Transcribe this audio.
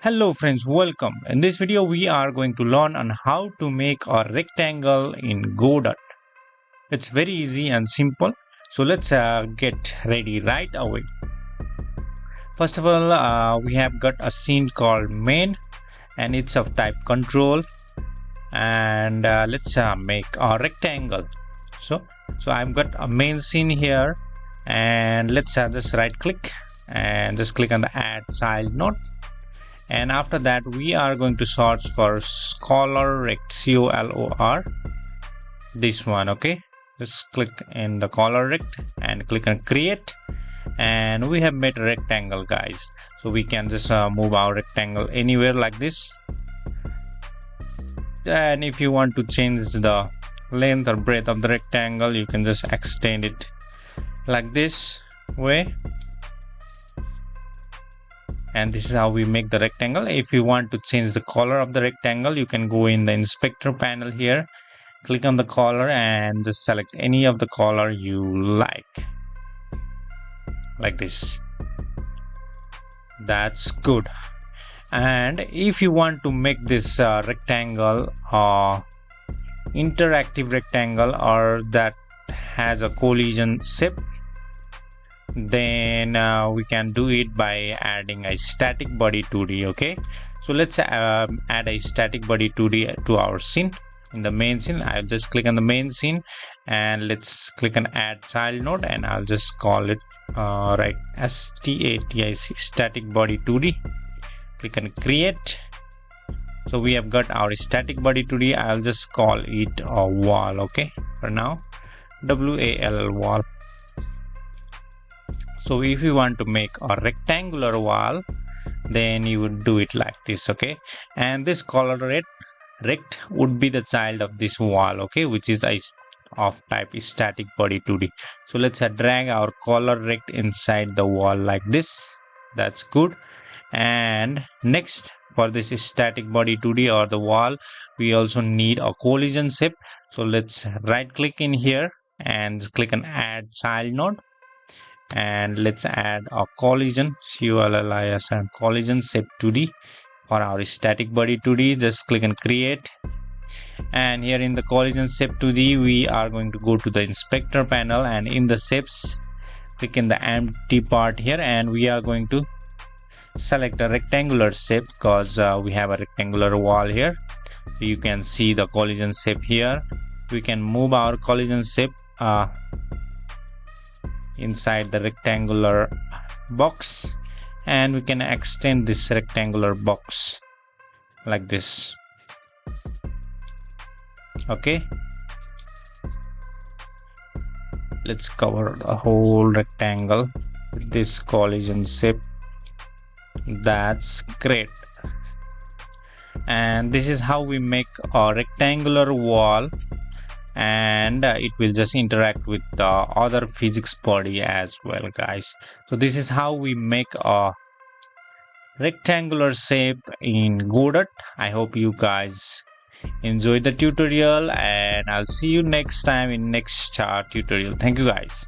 Hello friends, welcome. In this video we are going to learn on how to make a rectangle in Godot. It's very easy and simple. So let's get ready right away. First of all, we have got a scene called main and it's of type control, and let's make a rectangle. So I've got a main scene here, and let's just right click and just click on the add child node. And after that we are going to search for color rect, color, this one. Okay, just click in the color rect and click on create, and we have made a rectangle, guys. So we can just move our rectangle anywhere like this, and if you want to change the length or breadth of the rectangle, you can just extend it like this way. And this is how we make the rectangle. If you want to change the color of the rectangle, you can go in the inspector panel here, click on the color and just select any of the color you like this. That's good. And if you want to make this rectangle interactive rectangle, or that has a collision shape, then we can do it by adding a static body 2D. Okay, so let's add a static body 2D to our scene. In the main scene, I'll just click on the main scene and let's click on add child node, and I'll just call it static static body 2D. Click on create. So we have got our static body 2D. I'll just call it a wall. Okay, for now, WAL wall. So if you want to make a rectangular wall, then you would do it like this. Okay, and this color rect would be the child of this wall. Okay, which is of type static body 2D. So let's drag our color rect inside the wall like this. That's good. And next, for this static body 2D or the wall, we also need a collision shape. So let's right click in here and click on add child node, and let's add a collision, COLLIS, and collision shape 2D for our static body 2D. Just click and create, and here in the collision shape 2D we are going to go to the inspector panel, and in the shapes click in the empty part here, and we are going to select a rectangular shape because we have a rectangular wall here. So you can see the collision shape here. We can move our collision shape inside the rectangular box, and we can extend this rectangular box like this. Okay, let's cover the whole rectangle with this collision shape. That's great. And this is how we make a rectangular wall, and it will just interact with the other physics body as well, guys. So this is how we make a rectangular shape in Godot. I hope you guys enjoy the tutorial, and I'll see you next time in next tutorial. Thank you, guys.